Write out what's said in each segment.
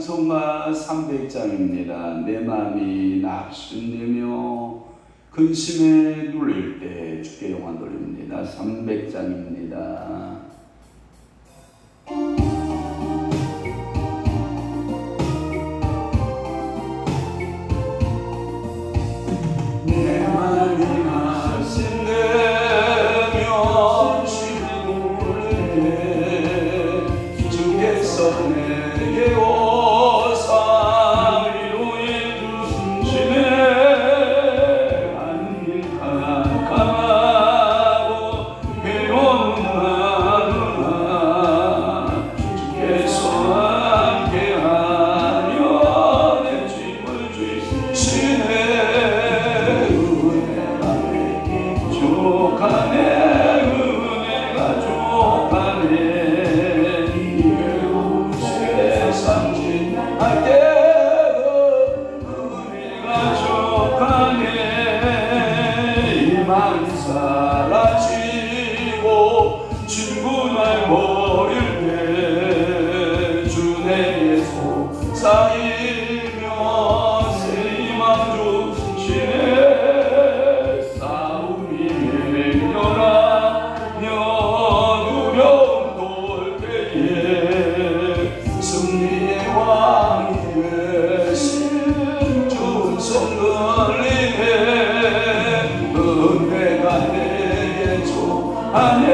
찬송가 300장입니다. 내 마음이 낙심되며 근심에 눌릴 때 주께 영광 돌립니다. 300장입니다. 내 마음이 낙심되며 눌릴 때 주께서 내게 오사 위로해 주시네. 안길 캄캄하고 괴로운 하루나 주께서 함께하여 내 짐을 주시네. 은혜가 내게 족하네. 은혜가 족하네. 사라지고 친구날 버릴 때 주 내게 속삭이며 새 희망 주시네. 싸움이 맹렬하며 두려움 돌 때에 승리의 왕이 되신 좋은 손 들리네. 은혜가 내게 족하네.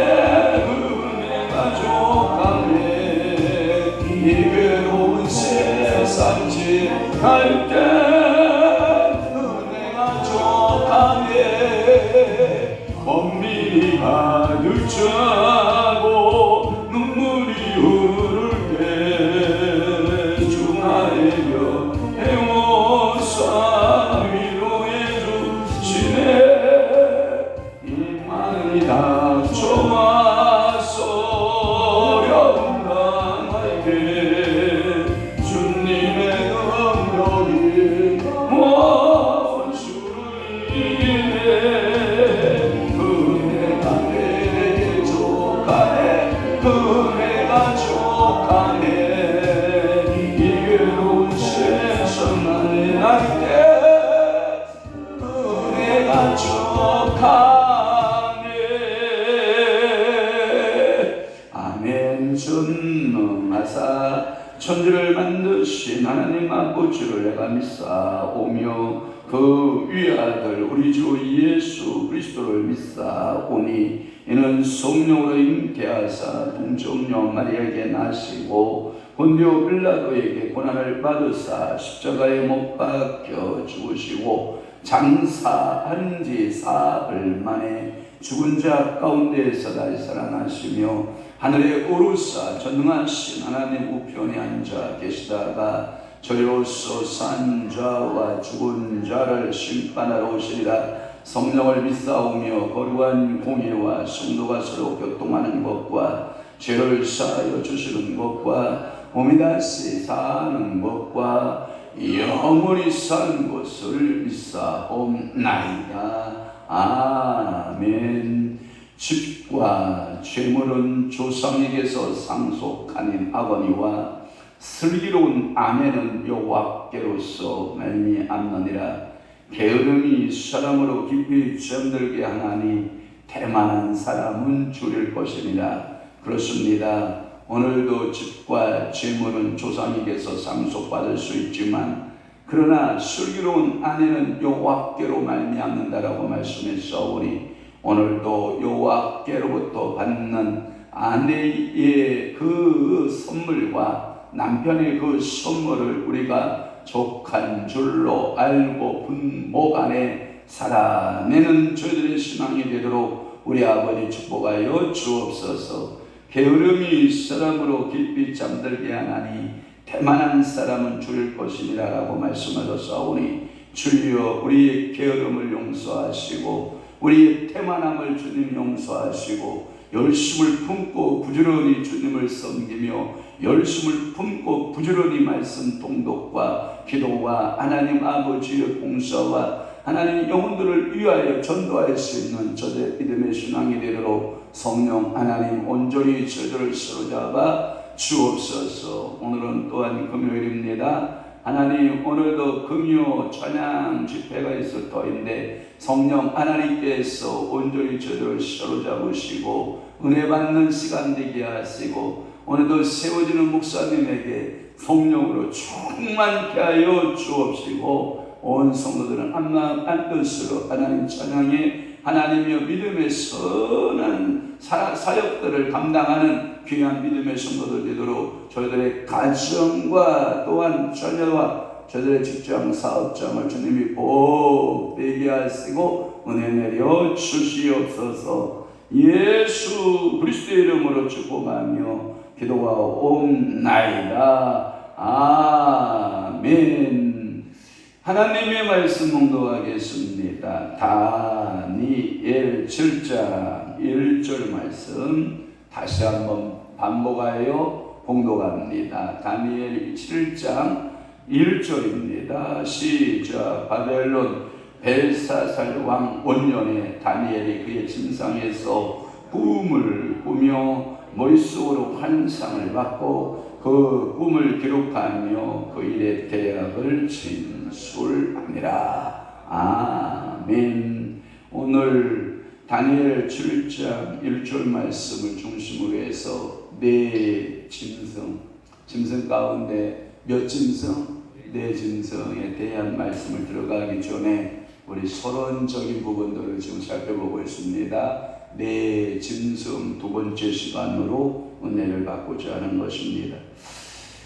은혜가 족하네. 이 괴로운 세상 지날 때 은혜가 족하네. 엄밀히 가득 차고 눈물이 흐를 때 주 나의 곁에 오사 위로해 주시네. 다 좋아서 어려움 당할 때 주님의 능력이 원수를 이기네. 은혜가 내게 족하네. 은혜가 족하네. 이 괴로운 세상 만날 때 은혜가 족하네. 전능하사 천지를 만드신 하나님 아버지를 내가 믿사오며 그 위아들 우리 주 예수 그리스도를 믿사오니 이는 성령으로 잉태하사 동정녀 마리아에게 나시고 본디오 빌라도에게 고난을 받으사 십자가에 못 박혀 죽으시고 장사한 지 사흘 만에 죽은 자 가운데에서 다시 살아나시며 하늘에 오르사 전능하신 하나님 우편에 앉아 계시다가 저리로서 산 자와 죽은 자를 심판하러 오시리라. 성령을 믿사오며 거룩한 공예와 성도가 서로 교통하는 것과 죄를 사하여 주시는 것과 몸이 다시 사는 것과 영원히 사는 것을 믿사옵나이다. 아멘. 집과 재물은 조상에게서 상속하는 아버니와 슬기로운 아내는 여호와께로서 말미암느니라. 게으름이 사람으로 깊이 잠들게 하나니 태만한 사람은 줄일 것이니라. 그렇습니다. 오늘도 집과 재물은 조상에게서 상속받을 수 있지만 그러나 슬기로운 아내는 여호와께로 말미암는다라고 말씀했사오니 오늘도 여호와께로부터 받는 아내의 그 선물과 남편의 그 선물을 우리가 족한 줄로 알고 분목 안에 살아내는 저희들의 신앙이 되도록 우리 아버지 축복하여 주옵소서. 게으름이 사람으로 깊이 잠들게 하나니 태만한 사람은 줄일 것이니라 라고 말씀하셨사오니 주여 우리의 게으름을 용서하시고 우리의 태만함을 주님 용서하시고 열심을 품고 부지런히 주님을 섬기며 열심을 품고 부지런히 말씀 통독과 기도와 하나님 아버지의 봉사와 하나님 영혼들을 위하여 전도할 수 있는 저의 믿음의 신앙이 되도록 성령 하나님 온전히 저들을 사로잡아 주옵소서. 오늘은 또한 금요일입니다. 하나님, 오늘도 금요 찬양 집회가 있을 터인데 성령 하나님께서 온전히 저들을 사로잡으시고 은혜 받는 시간 되게 하시고 오늘도 세워지는 목사님에게 성령으로 충만케 하여 주옵시고 온 성도들은 한마음 한뜻으로 하나님 찬양에 하나님이여 믿음의 선한 사역들을 감당하는 귀한 믿음의 성도들 되도록 저희들의 가정과 또한 자녀와 저희들의 직장 사업장을 주님이 복되게 하시고 은혜 내려 주시옵소서. 예수 그리스도의 이름으로 축복하며 기도하옵나이다. 아멘. 하나님의 말씀 봉독하겠습니다. 다니엘 7장 1절 말씀 다시 한번 반복하여 봉독합니다. 다니엘 7장 1절입니다. 시작. 바벨론 벨사살 왕 원년에 다니엘이 그의 침상에서 꿈을 꾸며 머릿속으로 환상을 받고 그 꿈을 기록하며 그 일의 대학을 진술하니라. 아멘. 오늘 다니엘 7장 1절 말씀을 중심으로 해서 네 짐승 가운데 몇 짐승? 네 짐승에 대한 말씀을 들어가기 전에 우리 서론적인 부분들을 지금 살펴보고 있습니다. 네 짐승 두 번째 시간으로 은혜를 받고자 하는 것입니다.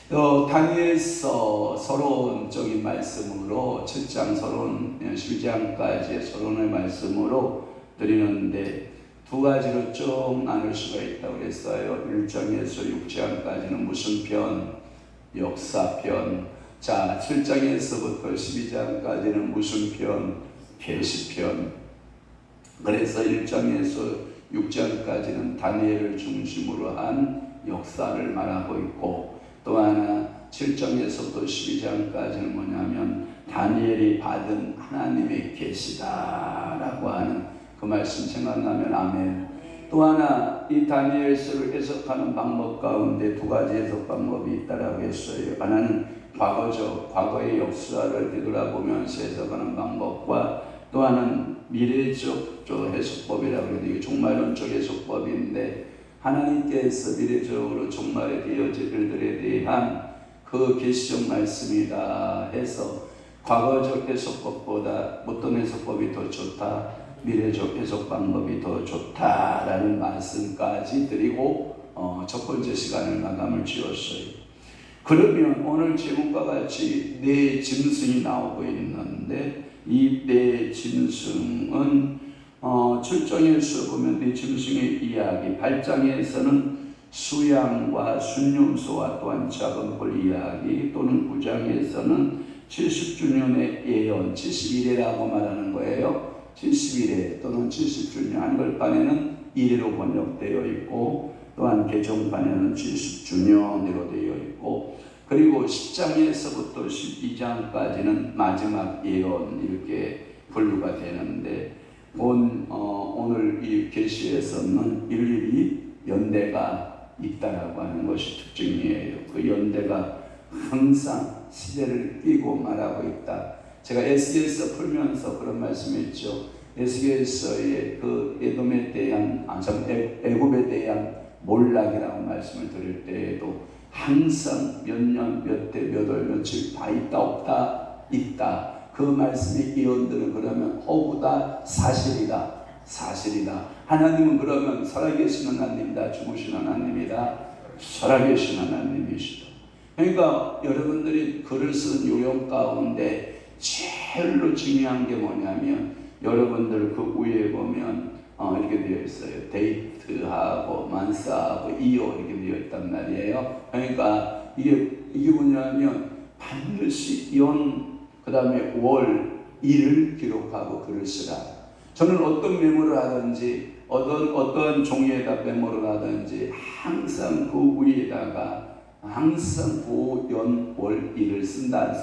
다니엘서 서론적인 말씀으로 7장 서론 12장까지의 서론의 말씀으로 드리는데 두 가지로 좀 나눌 수가 있다고 그랬어요. 1장에서 6장까지는 무슨 편? 역사편. 자, 7장에서부터 12장까지는 무슨 편? 계시편. 그래서 1장에서 6장까지는 다니엘을 중심으로 한 역사를 말하고 있고 또 하나 7장에서부터 12장까지는 뭐냐면 다니엘이 받은 하나님의 계시다라고 하는 그 말씀 생각나면 아멘. 또 하나 이 다니엘서를 해석하는 방법 가운데 두 가지 해석 방법이 있다라고 했어요. 하나는 과거적, 과거의 역사를 되돌아보면서 해석하는 방법과 또 하나는 미래적 해석법이라고 해도 이게 종말론적 해석법인데 하나님께서 미래적으로 종말에 되어질 일들에 대한 그 계시적 말씀이다 해서 과거적 해석법보다 어떤 해석법이 더 좋다, 미래적 해석 방법이 더 좋다라는 말씀까지 드리고 첫 번째 시간을 마감을 지었어요. 그러면 오늘 제목과 같이 네 짐승이 나오고 있는데 이 네 짐승은 7장에서 보면 네 짐승의 이야기, 8장에서는 수양과 순념소와 또한 작은 뿔 이야기, 또는 9장에서는 70주년의 예언, 71회라고 말하는 거예요. 71회 또는 70주년, 한글판에는 1회로 번역되어 있고 또한 개정판에는 70주년으로 되어 있고 그리고 10장에서부터 12장까지는 마지막 예언 이렇게 분류가 되는데 오늘 이 계시에서는 일일이 연대가 있다라고 하는 것이 특징이에요. 그 연대가 항상 시대를 끼고 말하고 있다. 제가 에스겔서 풀면서 그런 말씀했죠. 에스겔서의 그 에돔에 대한 애굽에 대한 몰락이라고 말씀을 드릴 때에도 항상 몇 년, 몇 대, 몇 월, 며칠 다 있다 없다 있다. 그 말씀의 예언들은 그러면 허구다 사실이다. 하나님은 그러면 살아계신 하나님이다, 죽으신 하나님이다, 살아계신 하나님이시다. 그러니까 여러분들이 글을 쓴 요령 가운데 제일로 중요한 게 뭐냐면 여러분들 그 위에 보면 이렇게 되어 있어요. 데이트하고 만사하고 이어 이렇게 되어 있단 말이에요. 그러니까 이게 뭐냐면 반드시 그 다음에 월, 일을 기록하고 글을 쓰라. 저는 어떤 메모를 하든지 어떤 종이에다 메모를 하든지 항상 그 위에다가 항상 그 연, 월, 일을 쓴다.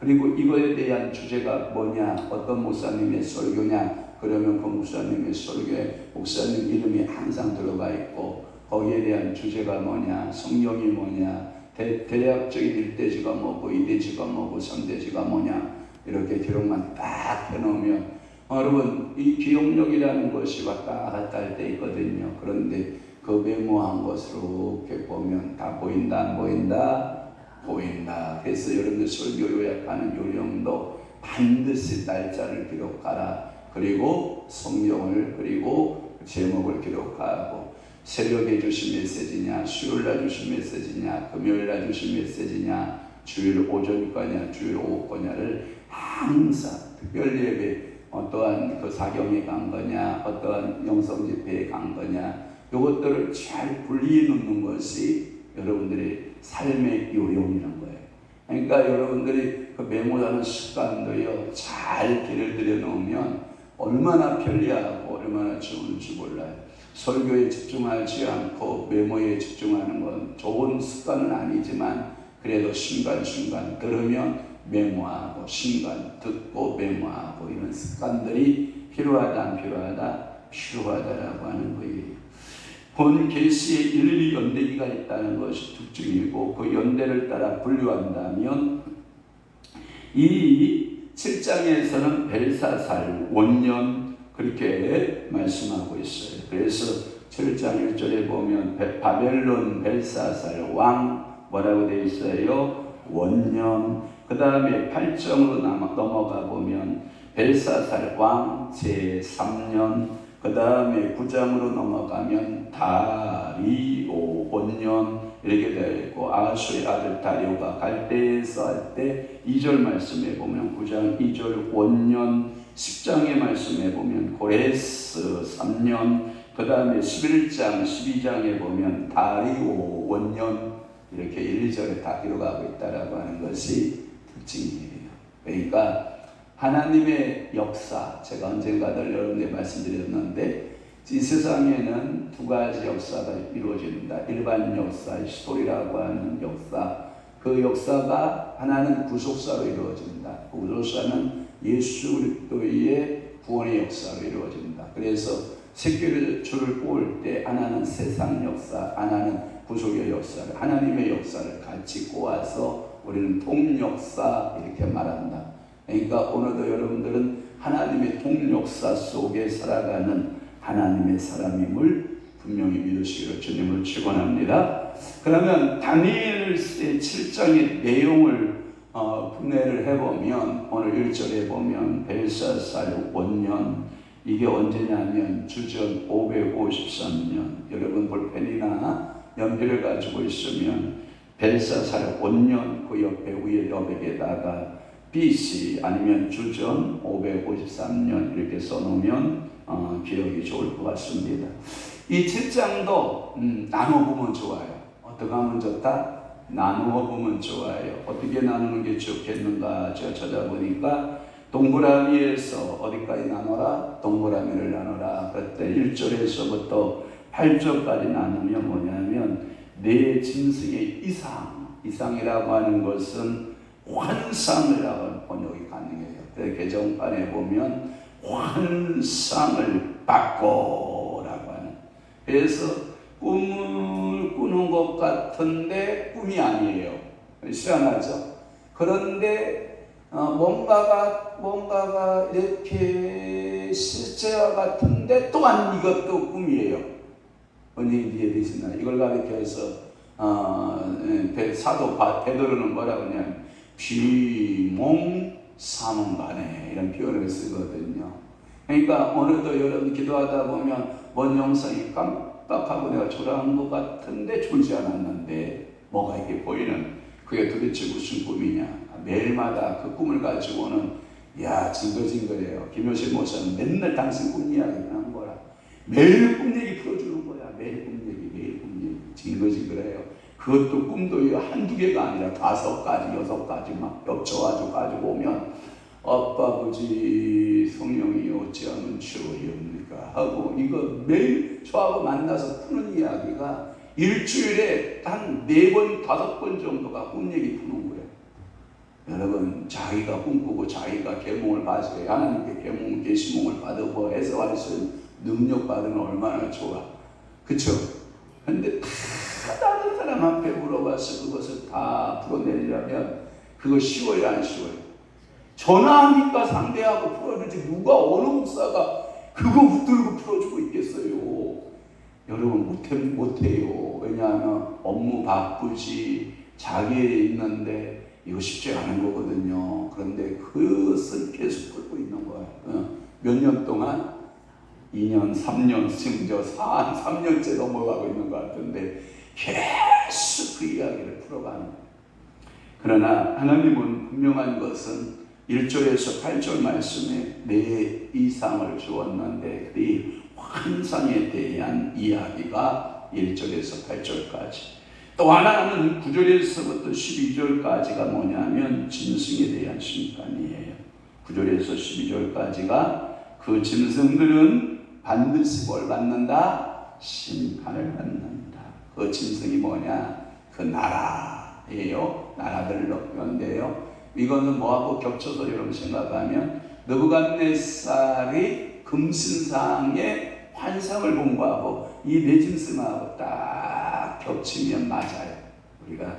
그리고 이거에 대한 주제가 뭐냐, 어떤 목사님의 설교냐, 그러면 그 목사님의 설교에 목사님 이름이 항상 들어가 있고 거기에 대한 주제가 뭐냐, 성경이 뭐냐, 대략적인 일대지가 뭐고 이대지가 뭐고 삼대지가 뭐냐, 이렇게 기록만 딱 해놓으면 여러분 이 기억력이라는 것이 왔다 갔다 할 때 있거든요. 그런데 그 메모한 것으로 이렇게 보면 다 보인다 안 보인다? 보인다. 그래서 여러분들 설교 요약하는 요령도 반드시 날짜를 기록하라. 그리고 성경을 그리고 제목을 기록하고, 새벽에 주신 메시지냐, 수요일날 주신 메시지냐, 금요일날 주신 메시지냐, 주일 오전 거냐, 주일 오후 거냐를 항상 특별 예배 어떠한 그 사경에 간 거냐, 어떠한 영성 집회에 간 거냐, 이것들을 잘 분리해 놓는 것이 여러분들의 삶의 요령이라는 거예요. 그러니까 여러분들이 그 메모하는 습관도요, 잘 길을 들여 놓으면 얼마나 편리하고 얼마나 좋은지 몰라요. 설교에 집중하지 않고 메모에 집중하는 건 좋은 습관은 아니지만, 그래도 순간순간 들으면 메모하고 순간 듣고 메모하고 이런 습관들이 필요하다 안 필요하다? 필요하다라고 하는 거예요. 본 계시에 일일이 연대기가 있다는 것이 특징이고, 그 연대를 따라 분류한다면 이 7장에서는 벨사살 원년 그렇게 말씀하고 있어요. 그래서 7장 1절에 보면 바벨론 벨사살 왕 뭐라고 되어 있어요? 원년. 그 다음에 8장으로 넘어가 보면 벨사살 왕 제3년. 그 다음에 9장으로 넘어가면 다리오 원년 이렇게 되어 있고, 아수의 아들 다리오가 갈대에서 할 때 2절 말씀에 보면 9장 2절 원년, 10장의 말씀에 보면 고레스 3년, 그 다음에 11장 12장에 보면 다리오 원년, 이렇게 1, 2절에 다 기록하고 있다라고 하는 것이 특징이에요. 그러니까 하나님의 역사, 제가 언젠가들 여러분께 말씀드렸는데, 이 세상에는 두 가지 역사가 이루어집니다. 일반 역사, 스토리라고 하는 역사. 그 역사가 하나는 구속사로 이루어집니다. 그 구속사는 예수 그리스도의 구원의 역사로 이루어집니다. 그래서 새끼를 줄을 꼬을 때 하나는 세상 역사, 하나는 구속의 역사를, 하나님의 역사를 같이 꼬아서 우리는 통역사 이렇게 말한다. 그러니까 오늘도 여러분들은 하나님의 통역사 속에 살아가는 하나님의 사람임을 분명히 믿으시기를 주님을 축원합니다. 그러면 다니엘 7장의 내용을 분해를 해보면, 오늘 1절에 보면 벨사살 원년, 이게 언제냐면 주전 553년. 여러분 볼펜이나 연필을 가지고 있으면 벨사살 원년 그 옆에 위에 여백에다가 BC 아니면 주전 553년 이렇게 써놓으면 기억이 좋을 것 같습니다. 이 7장도 나눠보면 좋아요. 어떻게 하면 좋다? 나누어 보면 좋아요. 어떻게 나누는 게 좋겠는가 제가 찾아보니까, 동그라미에서 어디까지 나눠라? 동그라미를 나눠라. 그때 1절에서부터 8절까지 나누면 뭐냐면 내 짐승의 이상이라고 하는 것은 환상이라고 번역이 가능해요. 그래서 개정판에 보면 환상을 받고라고 하는. 그래서 꿈을 꾸는 것 같은데 꿈이 아니에요. 희한하죠. 그런데 뭔가가 이렇게 실제와 같은데 또한 이것도 꿈이에요. 언니 이해되시나요? 이걸 가리켜서 사도 베드로는 뭐라고 하냐면 비몽사몽간에 이런 표현을 쓰거든요. 그러니까 오늘도 여러분 기도하다 보면 뭔 영상이 깜빡하고 내가 졸아한 것 같은데 졸지 않았는데 뭐가 이렇게 보이는, 그게 도대체 무슨 꿈이냐. 매일마다 그 꿈을 가지고는 징글징글해요. 김효신 목사는 맨날 당신 꿈 이야기를 하는 거라. 매일 꿈 얘기 풀어주는 거야. 매일 꿈 얘기 징글징글해요. 그것도 꿈도 한두 개가 아니라 5가지, 6가지 막 겹쳐가지고 가지고 오면 아빠 아버지 성령이 어찌하면 주옵니까 하고, 이거 매일 저하고 만나서 푸는 이야기가 일주일에 한 4번, 5번 정도가 꿈 얘기 푸는 거예요. 여러분, 자기가 꿈꾸고 자기가 계몽을 받으세요. 하나님께 계몽, 계시몽을 받고 해석할 수 있는 능력 받으면 얼마나 좋아. 그쵸? 근데 다 다른 사람 앞에 물어봐서 그것을 다 풀어내려면 그거 쉬워요, 안 쉬워요? 전화하니까 상대하고 풀어주지 누가 어느 목사가 그거 붙들고 풀어주고 있겠어요? 여러분 못해요. 왜냐하면 업무 바쁘지 자기 일이 있는데 이거 쉽지 않은 거거든요. 그런데 그것을 계속 풀고 있는 거예요. 몇 년 동안? 2년, 3년, 지금 저 3년째 넘어가고 있는 것 같은데 계속 그 이야기를 풀어가는 거예요. 그러나 하나님은 분명한 것은 1절에서 8절 말씀에 내 이상을 주었는데 그 환상에 대한 이야기가 1절에서 8절까지, 또 하나는 9절에서부터 12절까지가 뭐냐면 짐승에 대한 심판이에요. 9절에서 12절까지가 그 짐승들은 반드시 뭘 받는다? 심판을 받는다. 그 짐승이 뭐냐? 그 나라예요. 나라들인데요. 이거는 뭐하고 겹쳐서 여러분 생각하면 느부갓네살이 금신상의 환상을 본 거하고 이 네 짐승하고 딱 겹치면 맞아요. 우리가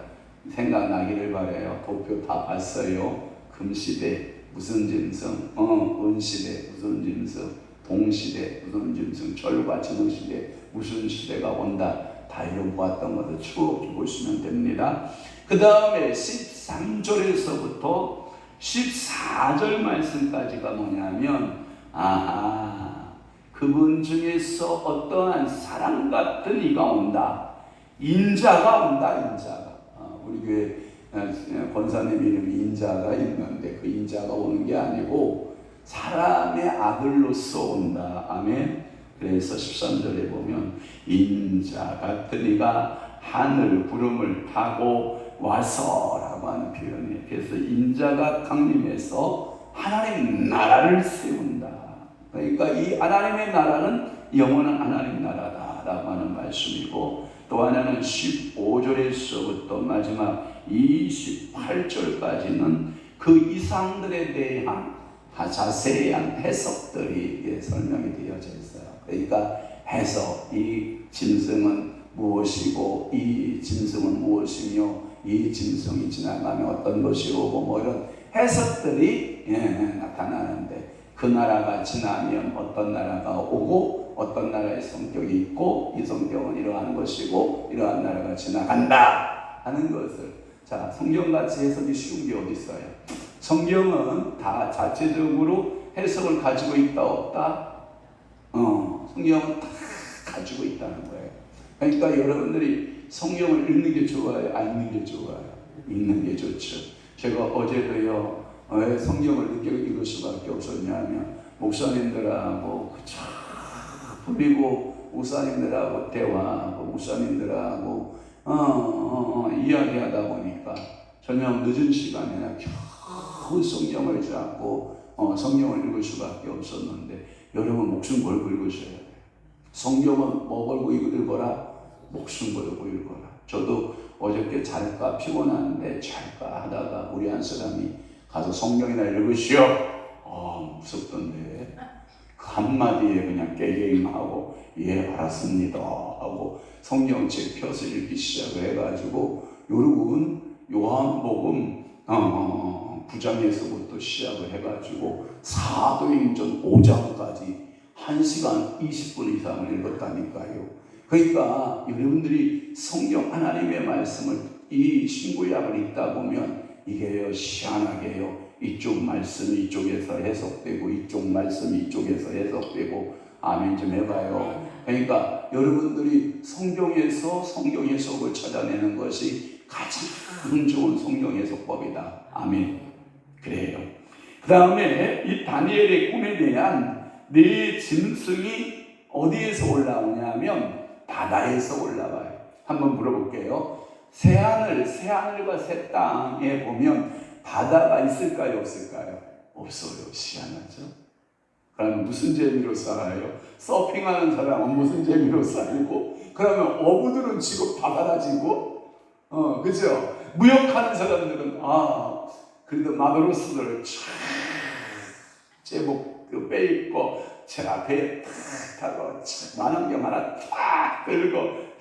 생각나기를 바라요. 도표 다 봤어요. 금시대 무슨 짐승, 은시대 무슨 짐승, 동시대 무슨 짐승, 철과 지능시대 무슨 시대가 온다. 다 이런 보았던 것을 쭉 보시면 됩니다. 그 다음에 13절에서부터 14절 말씀까지가 뭐냐면 그분 중에서 어떠한 사람 같은 이가 온다. 인자가 온다. 인자가. 우리 교회 권사님 이름이 인자가 있는데 그 인자가 오는 게 아니고 사람의 아들로서 온다. 아멘. 그래서 13절에 보면 인자 같은 이가 하늘 구름을 타고 와서라고 하는 표현이에요. 그래서 인자가 강림해서 하나님 나라를 세운다. 그러니까 이 하나님의 나라는 영원한 하나님 나라다라고 하는 말씀이고, 또 하나는 15절에서부터 마지막 28절까지는 그 이상들에 대한 자세한 해석들이 설명이 되어져 있어요. 그러니까 해석, 이 짐승은 무엇이고 이 짐승은 무엇이며 이 짐승이 지나가면 어떤 것이 오고 뭐 이런 해석들이 나타나는데, 그 나라가 지나면 어떤 나라가 오고 어떤 나라의 성격이 있고 이 성격은 이러한 것이고 이러한 나라가 지나간다 하는 것을, 자, 성경같이 해석이 쉬운 게 어디 있어요? 성경은 다 자체적으로 해석을 가지고 있다 없다? 성경은 다 가지고 있다는 거예요. 그러니까 여러분들이 성경을 읽는 게 좋아요? 안 읽는 게 좋아요? 읽는 게 좋죠. 제가 어제도요, 왜 성경을 늦게 읽을 수밖에 없었냐면 목사님들하고 그리고 목사님들하고 대화하고 목사님들하고 이야기하다 보니까 저녁 늦은 시간에나 겨우 성경을 잡고 성경을 읽을 수밖에 없었는데, 여러분 목숨 걸고 읽으셔야 돼요. 성경은 뭐 걸고 읽어라? 목숨 걸고 읽어라. 저도 어저께 잘까 피곤한데 잘까 하다가 우리 한 사람이 가서 성경이나 읽으시오. 무섭던데 그 한마디에 그냥 깨갱하고 예 알았습니다 하고 성경책 펴서 읽기 시작을 해가지고, 여러분 요한복음 9장에서부터 시작을 해가지고 사도행전 5장까지 1시간 20분 이상을 읽었다니까요. 그러니까 여러분들이 성경 하나님의 말씀을 이 신구약을 읽다 보면 이게요 희한하게요, 이쪽 말씀이 이쪽에서 해석되고 이쪽 말씀이 이쪽에서 해석되고, 아멘 좀 해봐요. 그러니까 여러분들이 성경에서 성경 해석을 찾아내는 것이 가장 좋은 성경 해석법이다. 아멘. 그래요. 그 다음에 이 다니엘의 꿈에 대한 네 짐승이 어디에서 올라오냐면 바다에서 올라와요. 한번 물어볼게요. 새하늘과 새 땅에 보면 바다가 있을까요? 없을까요? 없어요. 희한하죠? 그러면 무슨 재미로 살아요? 서핑하는 사람은 무슨 재미로 살고, 그러면 어부들은 지금 바다다 지고, 그죠? 무역하는 사람들은 그래도 마도로스들 제복 빼입고 제가 배에 탁 타고 만원경 하나 탁 들고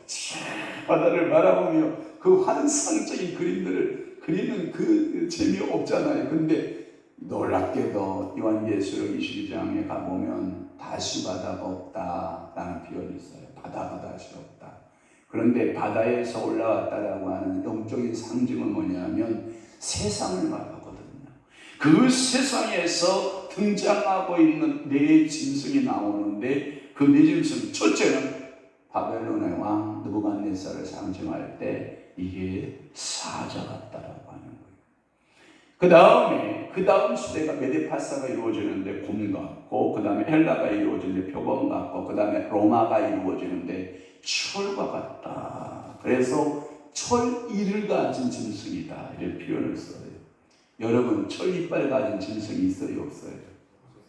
바다를 바라보며 그 환상적인 그림들을 그리는 그 재미없잖아요. 근데 놀랍게도 요한계시록 22장에 가보면 다시 바다가 없다라는 표현이 있어요. 바다가 다시 없다. 그런데 바다에서 올라왔다라고 하는 영적인 상징은 뭐냐면 세상을 말하거든요. 그 세상에서 등장하고 있는 네 짐승이 나오는데 그 네 짐승 첫째는 바벨론의 왕 느부갓네살을 상징할 때 이게 사자 같다라고 하는 거예요. 그 다음 시대가 메데파사가 이루어지는데 곰 같고, 그 다음에 헬라가 이루어지는데 표범 같고, 그 다음에 로마가 이루어지는데 철과 같다. 그래서 철이를 가진 짐승이다 이런 표현을 써요. 여러분 철 이빨 가진 짐승이 있어요, 없어요?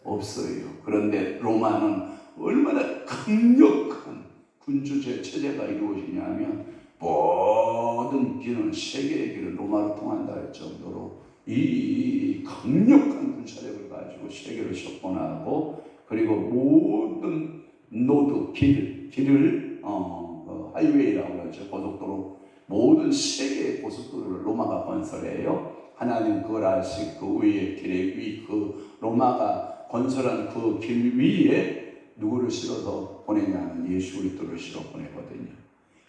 없어요. 그런데 로마는 얼마나 강력한 군주 체제가 이루어지냐면 모든 길은 세계의 길은 로마로 통한다 할 정도로 이 강력한 군사력을 가지고 세계를 석권하고, 그리고 모든 노드 길을 하이웨이라고 하죠. 고속도로, 모든 세계의 고속도로를 로마가 건설해요. 하나님 그걸 아시고 그 위에 길에 그 로마가 건설한 그 길 위에 누구를 실어서 보내냐면 예수 그리스도를 실어 보내거든요.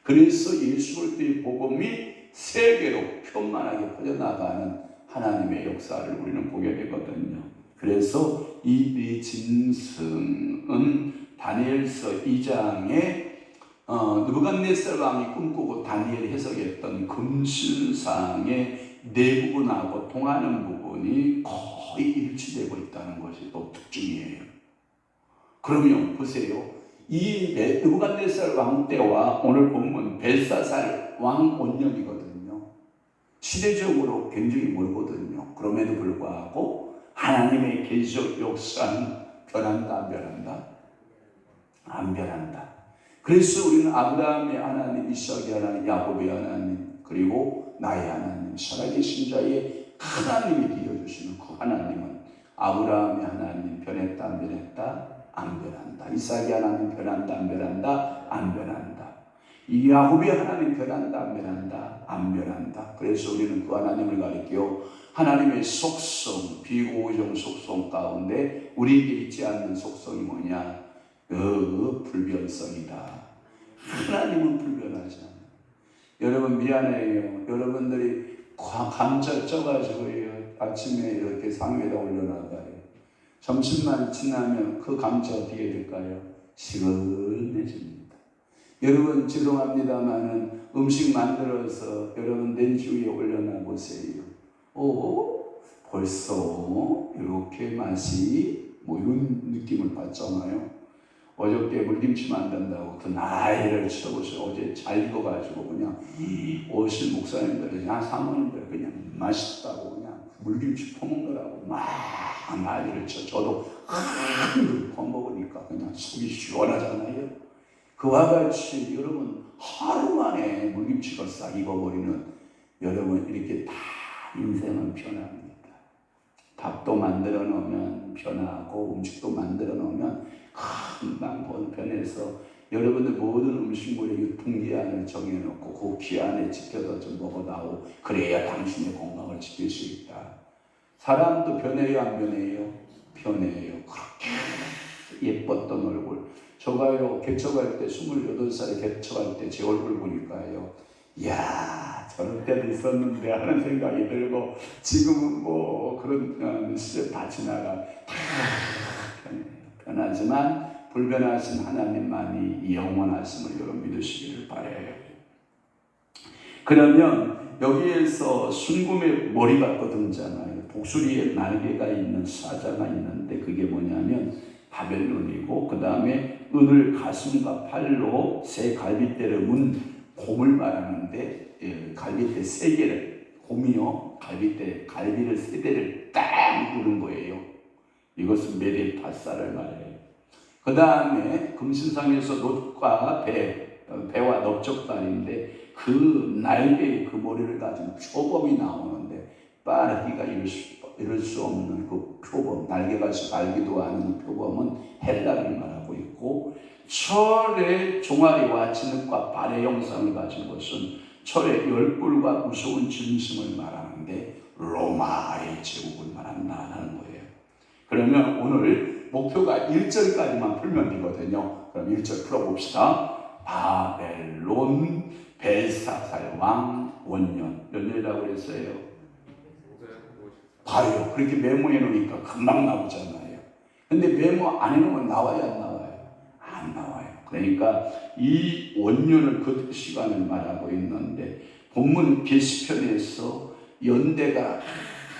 그래서 예수 그리스도의 복음이 세계로 편만하게 퍼져나가는 하나님의 역사를 우리는 보게 되거든요. 그래서 이 짐승은 다니엘서 2장에 느부갓네살 왕이 꿈꾸고 다니엘이 해석했던 금신상의 네 부분하고 통하는 부분이 거의 일치되고 있다는 것이 또 특징이에요. 그러면 보세요. 이 느부갓네살 왕 때와 오늘 본문 벨사살 왕 원년이거든요. 시대적으로 굉장히 멀거든요. 그럼에도 불구하고 하나님의 계시적 역사는 변한다, 안 변한다? 안 변한다. 그래서 우리는 아브라함의 하나님, 이삭의 하나님, 야곱의 하나님, 그리고 나의 하나님, 살아계신 자의 하나님이 되어주시는 그 하나님은 아브라함의 하나님 변했다, 안 변했다? 안 변한다. 이삭의 하나님 변한다, 안 변한다? 안 변한다. 이 야곱의 하나님 변한다, 안 변한다? 안 변한다. 그래서 우리는 그 하나님을 가리켜 하나님의 속성, 비고의적 속성 가운데 우리에게 있지 않는 속성이 뭐냐? 그 불변성이다. 하나님은 불변하지 않아요. 여러분 미안해요. 여러분들이 감자 쪄가지고 아침에 이렇게 상에다 올려놔봐요. 점심만 지나면 그 감자 어떻게 될까요? 시원해집니다. 여러분 죄송합니다만은 음식 만들어서 여러분 렌즈 위에 올려놔 보세요. 벌써 이렇게 맛이 뭐 이런 느낌을 받잖아요. 어저께 물김치 만든다고 그 나이를 쳐보세요. 어제 잘 익어가지고 그냥 오실 목사님들, 사모님들 그냥 맛있다고 그냥 물김치 퍼먹느라고 막 난리를 쳐. 저도 퍼먹으니까 그냥 속이 시원하잖아요. 그와 같이 여러분 하루 만에 물김치가 싹 익어버리는 여러분 이렇게 다 인생은 변합니다. 밥도 만들어 놓으면 변하고 음식도 만들어 놓으면 금방 변해서 여러분들 모든 음식물의 유통기한을 정해놓고 그 기한에 지켜서 좀 먹어다오. 그래야 당신의 건강을 지킬 수 있다. 사람도 변해요, 안 변해요? 변해요. 그렇게 예뻤던 얼굴. 저가요 개척할 때 28살에 개척할 때 제 얼굴 보니까요, 이야 저런 때도 있었는데 하는 생각이 들고, 지금은 뭐 그런 시절 다 지나가 다 변하지만 불변하신 하나님만이 영원하심을 여러분 믿으시기를 바라요. 그러면 여기에서 순금의 머리가 떠들잖아요. 독수리의 날개가 있는 사자가 있는데 그게 뭐냐면 바벨론이고, 그 다음에 은을 가슴과 팔로 새 갈빗대를 문 곰을 말하는데, 갈빗대 세 개를, 곰이요 갈빗대, 갈비를 세 대를 딱 누른 거예요. 이것은 메데파사를 말해요. 그 다음에 금신상에서 놋과 배와 넓적다리인데 그 날개의 그 머리를 가진 표범이 나오는데, 빠르기가 이룰 수 없는 그 표범, 날개가 날기도 않은 표범은 헬라를 말하고 있고, 철의 종아리와 진흙과 발의 형상을 가진 것은 철의 열불과 무서운 짐승을 말하는데 로마의 제국을 말한다는 거예요. 그러면 오늘 목표가 1절까지만 풀면 되거든요. 그럼 1절 풀어봅시다. 바벨론 벨사살 왕 원년. 몇 년이라고 그랬어요? 봐요. 그렇게 메모해 놓으니까 금방 나오잖아요. 근데 메모 안 해놓으면 나와요, 안 나와요? 안 나와요. 그러니까 이 원년을 그 시간을 말하고 있는데 본문 게시편에서 연대가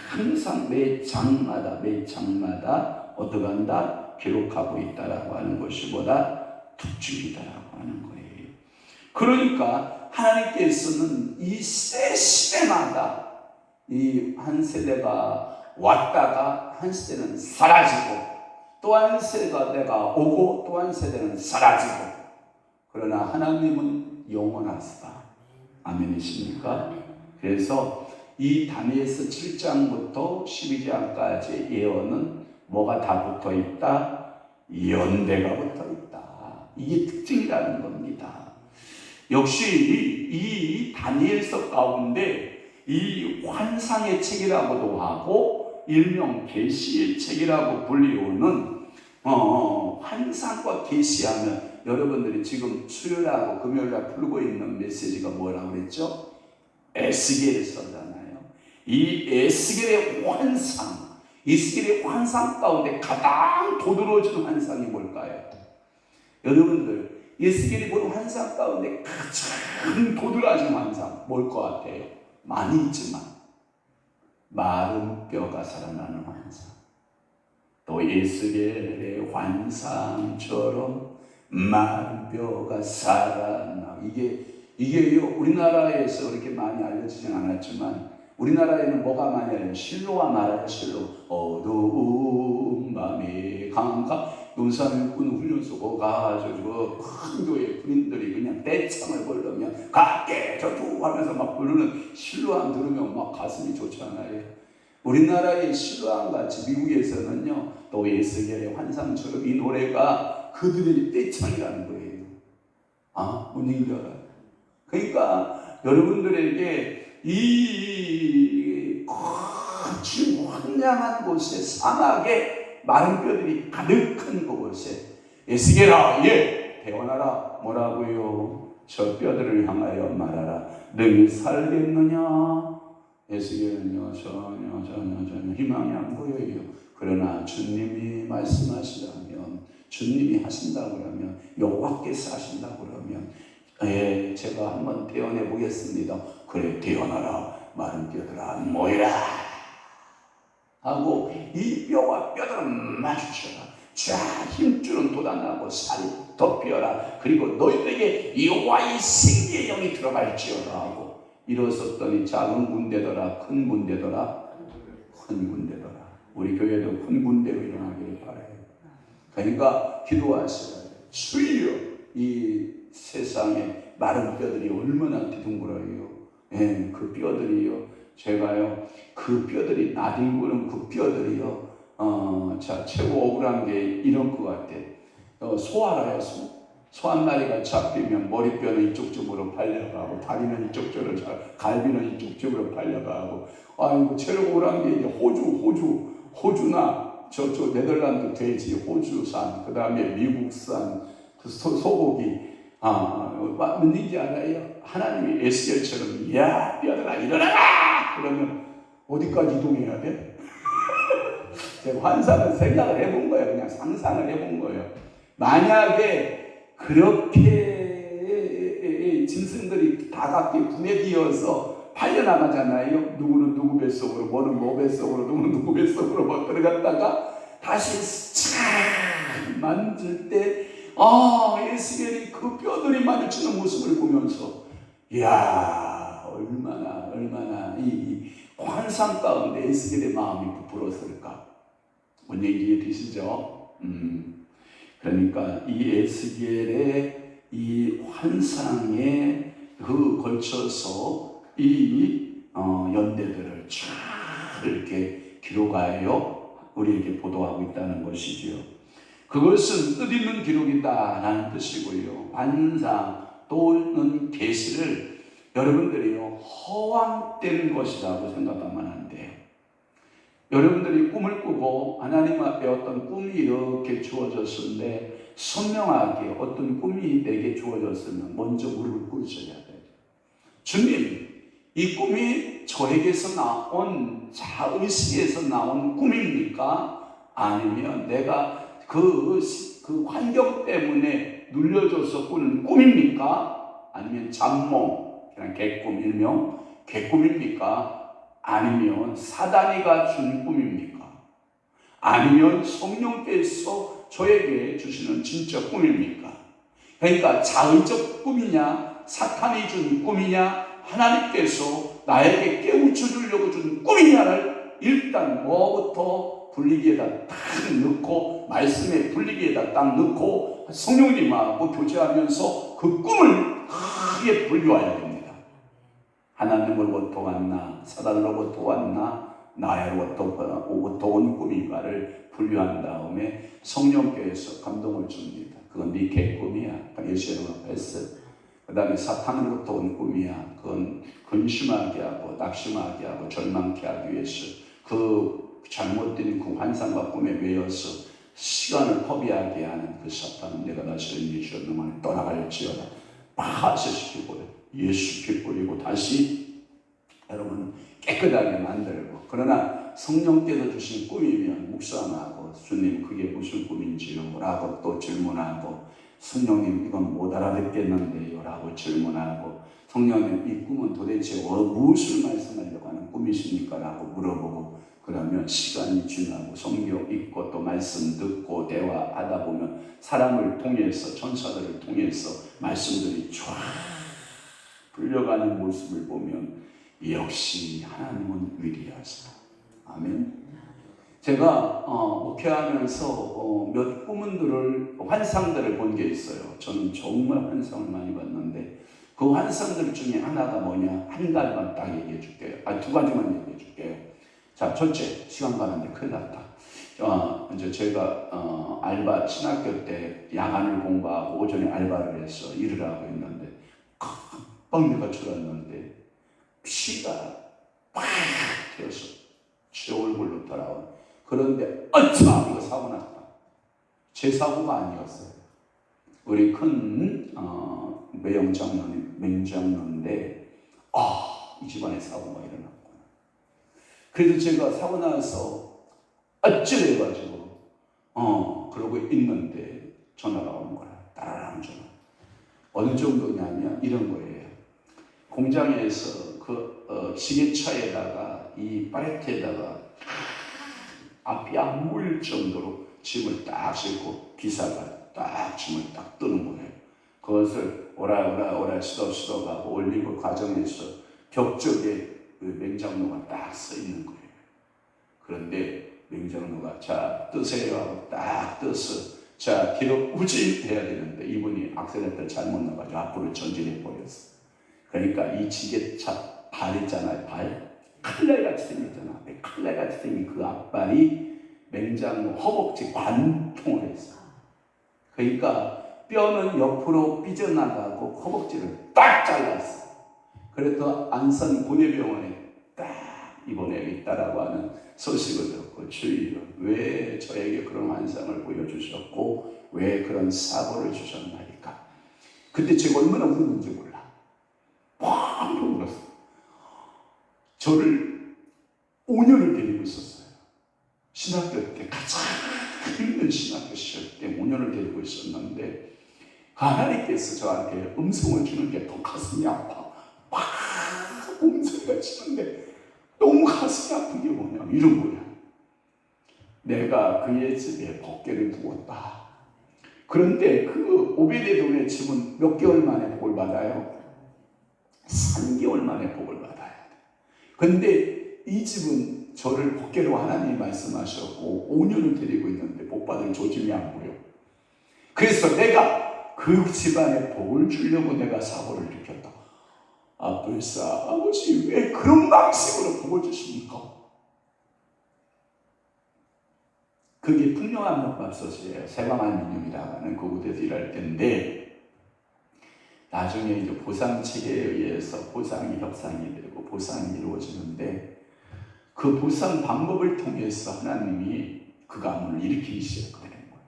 항상 매 장마다 어떻게 한다? 기록하고 있다라고 하는 것이 보다 특징이다라고 하는 거예요. 그러니까 하나님께서는 이 시대마다 이 한 세대가 왔다가 한 세대는 사라지고 또 한 세대가 오고 또 한 세대는 사라지고, 그러나 하나님은 영원하시다. 아멘이십니까? 그래서 이 다니엘서 7장부터 12장까지 예언은 뭐가 다 붙어 있다? 연대가 붙어 있다. 이게 특징이라는 겁니다. 역시 이 다니엘서 가운데 이 환상의 책이라고도 하고 일명 계시의 책이라고 불리우는 환상과 계시하면 여러분들이 지금 수요일하고 금요일날 풀고 있는 메시지가 뭐라고 그랬죠? 에스겔서잖아요. 이 에스겔의 환상, 에스겔의 환상 가운데 가장 도드러진 환상이 뭘까요? 여러분들 에스겔이 본 환상 가운데 가장 도드라진 환상 뭘 것 같아요? 많이 있지만 마른 뼈가 살아나는 환상, 또 에스겔의 환상처럼 마른 뼈가 살아나. 이게요 우리나라에서 그렇게 많이 알려지진 않았지만 우리나라에는 뭐가 많이 알려요? 실로가 말하는 실로. 어두운 밤에 강가 논산을 꾼 훈련소고 가가지고 큰 교회 군인들이 그냥 떼창을 부르면 갈게 저두 하면서 막 부르는 실로암 들으면 막 가슴이 좋잖아요. 우리나라의 실로암 같이 미국에서는요 또 에스겔의 환상처럼 이 노래가 그들의 떼창이라는 거예요. 뭔 얘기인지 알아요? 그러니까 여러분들에게 이 아주 황량한 곳에 사막에 마른 뼈들이 가득한 그곳에 에스겔아 대언하라. 뭐라고요? 저 뼈들을 향하여 말하라. 너희 살겠느냐? 에스겔은요 전혀 희망이 안 보여요. 그러나 주님이 말씀하시라면, 주님이 하신다고 그러면, 여호와께서 하신다고 그러면 제가 한번 대언해 보겠습니다. 그래 대언하라. 마른 뼈들아 모이라 하고 이 뼈와 뼈들을 마주쳐라. 자 힘줄은 돋아나고 살이 덮여라. 그리고 너희들에게 여호와의 생기의 영이 들어갈지어다 하고 일어섰더니 작은 군대더라 큰 군대더라 큰 군대더라. 우리 교회도 큰 군대로 일어나기를 바라요. 그러니까 기도하시라. 주여 이 세상에 마른 뼈들이 얼마나 뒤둥그러요. 그 뼈들이요. 제가요 그 뼈들이 나뒹구는 그 뼈들이요. 자 최고 억울한 게 이런 것 같아. 소 알아요? 소 한 마리가 잡히면 머리뼈는 이쪽 쪽으로 팔려가고 다리는 이쪽 쪽으로 갈비는 이쪽 쪽으로 팔려가고. 아이고 제일 억울한 게 이제 호주나 저쪽 네덜란드 돼지 호주산, 그 다음에 미국산 그 소고기. 뭔지 알아요? 하나님이 에스겔처럼 야 뼈들아 일어나라 그러면 어디까지 이동해야 돼? 제가 환상을 생각을 해본 거예요. 그냥 상상을 해본 거예요. 만약에 그렇게 짐승들이 다각기 분해되어서 팔려나가잖아요. 누구는 누구 뱃속으로, 뭐는 뭐 뱃속으로, 누구는 누구 뱃속으로 뭐 들어갔다가 다시 참 만질 때 에스겔이 그 뼈들이 마주치는 모습을 보면서 이야 얼마나 이 환상 가운데 에스겔의 마음이 부풀었을까. 뭔 얘기 이해되시죠? 그러니까 이 에스겔의 이 환상에 그 걸쳐서 이 연대들을 잘 이렇게 기록하여 우리에게 보도하고 있다는 것이지요. 그것은 뜻있는 기록이다라는 뜻이고요. 환상 또는 계시를 여러분들이요 허황된 것이라고 생각하면 안 돼요. 여러분들이 꿈을 꾸고 하나님 앞에 어떤 꿈이 이렇게 주어졌는데 선명하게 어떤 꿈이 내게 주어졌으면 먼저 무릎을 꿇으셔야 돼요. 주님, 이 꿈이 저에게서 나온 자의식에서 나온 꿈입니까? 아니면 내가 그 환경 때문에 눌려져서 꾸는 꿈입니까? 아니면 잠몽, 그냥 개꿈, 일명 개꿈입니까? 아니면 사단이가 준 꿈입니까? 아니면 성령께서 저에게 주시는 진짜 꿈입니까? 그러니까 자의적 꿈이냐, 사탄이 준 꿈이냐, 하나님께서 나에게 깨우쳐 주려고 준 꿈이냐를 일단 뭐부터 분리기에다 딱 넣고, 말씀의 분리기에다 딱 넣고 성령님하고 교제하면서 그 꿈을 크게 분류해야 됩니다. 하나님으로부터 왔나, 사단으로부터 왔나, 나로부터 온 꿈인가를 분류한 다음에 성령께서 감동을 줍니다. 그건 네 개꿈이야. 예수님은 패스. 그 다음에 사탄으로부터 온 꿈이야. 그건 근심하게 하고 낙심하게 하고 절망케 하기 위해서 그 잘못된 그 환상과 꿈에 매여서 시간을 허비하게 하는 그 사탄은 내가 다시 예수의 놈 안에 떠나갈지어다 파쇄시키고 예수께 뿌리고 다시 여러분 깨끗하게 만들고, 그러나 성령께서 주신 꿈이면 묵상하고 주님 그게 무슨 꿈인지요? 라고 또 질문하고, 성령님 이건 못 알아듣겠는데요? 라고 질문하고, 성령님 이 꿈은 도대체 무엇을 말씀하려고 하는 꿈이십니까? 라고 물어보고, 그러면 시간이 지나고 성경 읽고 또 말씀 듣고 대화하다 보면 사람을 통해서, 천사들을 통해서 말씀들이 쫙 풀려가는 모습을 보면 역시 하나님은 위대하시다. 아멘. 제가 목회하면서 몇 꿈들을, 환상들을 본 게 있어요. 저는 정말 환상을 많이 봤는데 그 환상들 중에 하나가 뭐냐, 한 가지만 딱 얘기해 줄게요. 두 가지만 얘기해 줄게요. 자, 첫째, 시간 가는데 큰일 났다. 이제 제가 알바, 신학교 때 야간을 공부하고 오전에 알바를 해서 일을 하고 있는데 깜빡 내가 졸았는데 피가 팍 튀어서 제 얼굴로 돌아온. 그런데 어차 이거 사고 났다. 제 사고가 아니었어요. 우리 큰 매영 장로님, 맹장로인데 이 집안에 사고가 일어났구나. 그래도 제가 사고 나서 어찌해가지고 그러고 있는데 전화가 오는 거야. 따라랑 전화. 어느 정도냐면 이런 거예요. 공장에서 그 지게차에다가 이 팔레트에다가 앞이 안 보일 정도로 짐을 딱 싣고 기사가 딱 짐을 딱 뜨는 거예요. 그것을 오라 시도가고 올리고 과정에서 벽쪽에 그 맹장로가 딱 서 있는 거예요. 그런데 맹장로가 자 뜨세요 하고 딱 떠서 자 뒤로 후진해야 되는데 이분이 악셀레터를 잘못 넣어가지고 앞으로 전진해 버렸어. 그러니까 이 지게차 발 있잖아요. 발 칼날같이 생겼잖아. 칼날같이 생긴 그 앞발이 맹장로 허벅지 관통을 했어. 그러니까 뼈는 옆으로 삐져나가고 허벅지를 딱 잘랐어. 그래서 안산 고대병원에 딱 입원해야겠다라고 하는 소식을 듣고 주의로 왜 저에게 그런 환상을 보여주셨고 왜 그런 사고를 주셨나니까. 그때 제가 얼마나 울었는지 몰라. 펑펑 울었어. 저를 5년을 데리고 있었어요. 신학교 때 가장 힘든 신학교 시절 때 5년을 데리고 있었는데 하나님께서 저한테 음성을 주는 게 더 가슴이 아파. 막 음성이 치는데 너무 가슴이 아픈 게 뭐냐, 이런 거야. 내가 그의 집에 법궤를 두었다. 그런데 그 오베데돔의 집은 몇 개월 만에 복을 받아요? 3개월 만에 복을 받아야 돼. 근데 이 집은 저를 법궤로 하나님이 말씀하셨고 5년을 데리고 있는데 복 받을 조짐이 안 보여. 그래서 내가 그 집안에 복을 주려고 내가 사고를 일으켰다. 불사 아버지 왜 그런 방식으로 복을 주십니까? 그게 풍요한 맙솥이에요. 세방알미늄이라고 하는 그곳에서 일할 때인데, 나중에 이제 보상체계에 의해서 보상이 협상이 되고 보상이 이루어지는데, 그 보상 방법을 통해서 하나님이 그 가문을 일으키기 시작하는 거예요.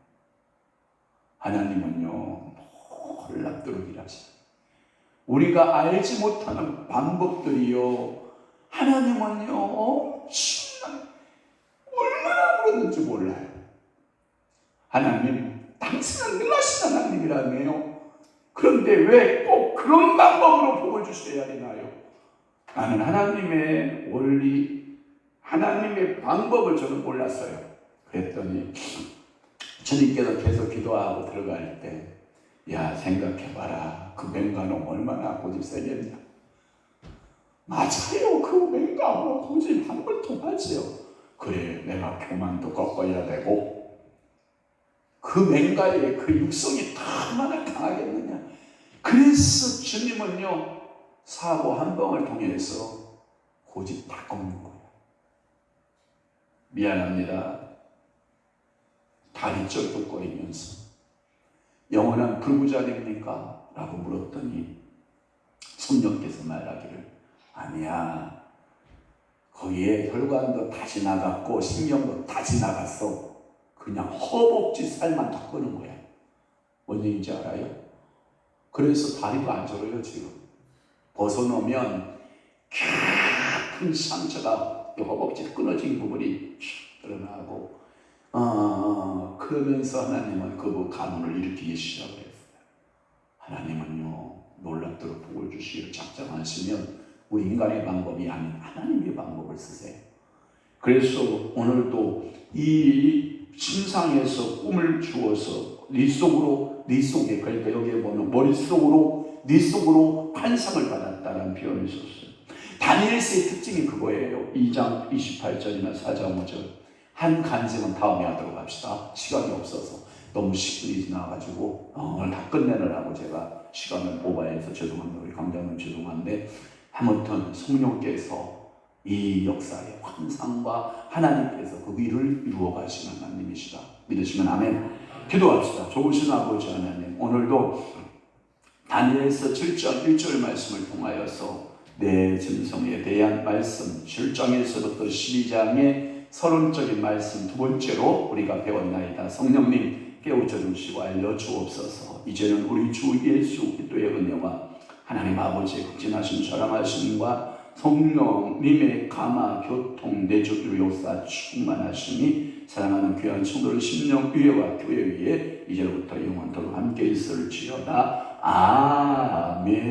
하나님은요, 놀랍도록 일하셔요. 우리가 알지 못하는 방법들이요, 하나님은요, 엄청난, 얼마나 그러는지 몰라요. 하나님, 당신은 능하신 하나님이라며요. 그런데 왜 꼭 그런 방법으로 복을 주셔야 되나요? 나는 하나님의 원리, 하나님의 방법을 저는 몰랐어요. 그랬더니 주님께서 계속 기도하고 들어갈 때, 야, 생각해봐라. 그 맹가는 얼마나 고집 세겠냐. 맞아요. 그 맹가로 고집 한 번 통하지요. 그래, 내가 교만도 꺾어야 되고, 그 맹가의 그 육성이 얼마나 강하겠느냐. 그래서 주님은요, 사고 한 방을 통해서 고집 다 꺾는 거예요. 미안합니다. 다리 쩔뚝 거리면서 영원한 불구자됩니까? 라고 물었더니 성령께서 말하기를, 아니야. 거기에 혈관도 다 지나갔고 신경도 다 지나갔어. 그냥 허벅지 살만 더 끄는 거야. 뭔 얘기인지 알아요? 그래서 다리가 안 저려요. 지금 벗어놓으면 큰 상처가 허벅지 끊어진 부분이 드러나고, 그러면서 하나님은 그 가문을 일으키기 시작했어요. 하나님은요, 놀랍도록 복을 주시기를 작정하시면 우리 인간의 방법이 아닌 하나님의 방법을 쓰세요. 그래서 오늘도 이 신상에서 꿈을 주어서 네 속에, 그러니까 여기에 보면 머릿속으로, 네 속으로 환상을 받았다는 표현을 썼어요. 다니엘서의 특징이 그거예요. 2장 28절이나 4장 5절. 한 간증은 다음에 하도록 합시다. 시간이 없어서 너무 10분이 지나가지고 오늘 다 끝내느라고 제가 시간을 오버해서 죄송합니다. 우리 강장님 죄송한데, 아무튼 성령께서 이 역사의 환상과 하나님께서 그 일을 이루어 가시는 하나님이시다 믿으시면 아멘. 기도합시다. 좋으신 아버지 하나님, 오늘도 다니엘서 7장 1절 말씀을 통하여서 내 짐승에 대한 말씀, 7장에서부터 12장의 서론적인 말씀 두 번째로 우리가 배웠나이다. 성령님 깨우쳐 주시고 알려주옵소서. 이제는 우리 주 예수 그리스도의 은혜와 하나님 아버지의 극진하신 사랑하심과 성령님의 감화 교통 내주 역사 충만하심이 사랑하는 귀한 성도들 심령 위에와 교회 위에 이제부터 영원토록 함께 있을지어다. 아멘.